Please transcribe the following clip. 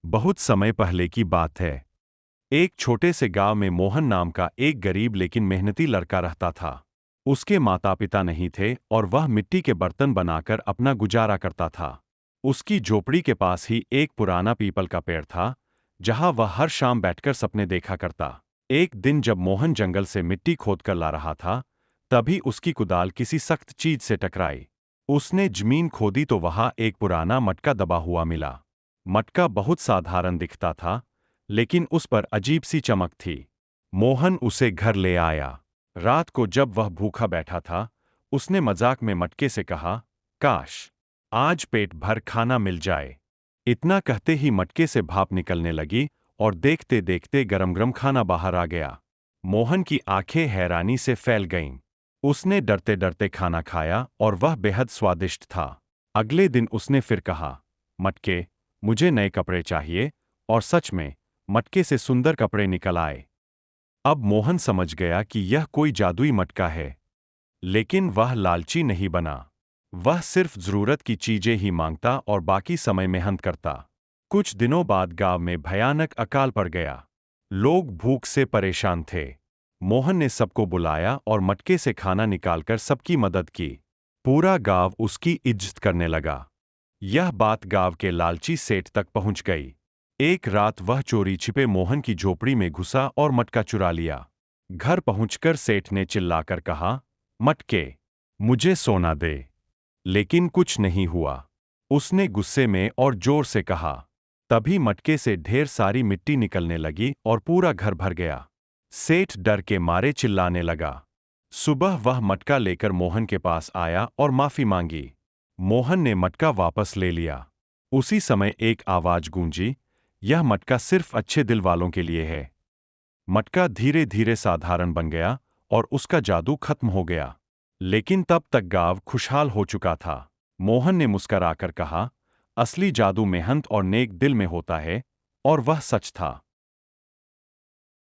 बहुत समय पहले की बात है। एक छोटे से गांव में मोहन नाम का एक गरीब लेकिन मेहनती लड़का रहता था। उसके माता पिता नहीं थे और वह मिट्टी के बर्तन बनाकर अपना गुजारा करता था। उसकी झोपड़ी के पास ही एक पुराना पीपल का पेड़ था, जहां वह हर शाम बैठकर सपने देखा करता। एक दिन जब मोहन जंगल से मिट्टी खोदकर ला रहा था, तभी उसकी कुदाल किसी सख्त चीज से टकराई। उसने जमीन खोदी तो वहां एक पुराना मटका दबा हुआ मिला। मटका बहुत साधारण दिखता था, लेकिन उस पर अजीब सी चमक थी। मोहन उसे घर ले आया। रात को जब वह भूखा बैठा था, उसने मजाक में मटके से कहा, काश आज पेट भर खाना मिल जाए। इतना कहते ही मटके से भाप निकलने लगी और देखते देखते गरम गरम खाना बाहर आ गया। मोहन की आंखें हैरानी से फैल गईं। उसने डरते डरते खाना खाया और वह बेहद स्वादिष्ट था। अगले दिन उसने फिर कहा, मटके, मुझे नए कपड़े चाहिए। और सच में मटके से सुंदर कपड़े निकल आए। अब मोहन समझ गया कि यह कोई जादुई मटका है। लेकिन वह लालची नहीं बना। वह सिर्फ जरूरत की चीजें ही मांगता और बाकी समय मेहनत करता। कुछ दिनों बाद गांव में भयानक अकाल पड़ गया। लोग भूख से परेशान थे। मोहन ने सबको बुलाया और मटके से खाना निकालकर सबकी मदद की। पूरा गांव उसकी इज्जत करने लगा। यह बात गांव के लालची सेठ तक पहुंच गई। एक रात वह चोरी छिपे मोहन की झोपड़ी में घुसा और मटका चुरा लिया। घर पहुंचकर सेठ ने चिल्लाकर कहा, मटके, मुझे सोना दे। लेकिन कुछ नहीं हुआ। उसने गुस्से में और जोर से कहा। तभी मटके से ढेर सारी मिट्टी निकलने लगी और पूरा घर भर गया। सेठ डर के मारे चिल्लाने लगा। सुबह वह मटका लेकर मोहन के पास आया और माफी मांगी। मोहन ने मटका वापस ले लिया। उसी समय एक आवाज गूंजी, यह मटका सिर्फ अच्छे दिल वालों के लिए है। मटका धीरे धीरे साधारण बन गया और उसका जादू खत्म हो गया। लेकिन तब तक गांव खुशहाल हो चुका था। मोहन ने मुस्कराकर कहा, असली जादू मेहनत और नेक दिल में होता है, और वह सच था।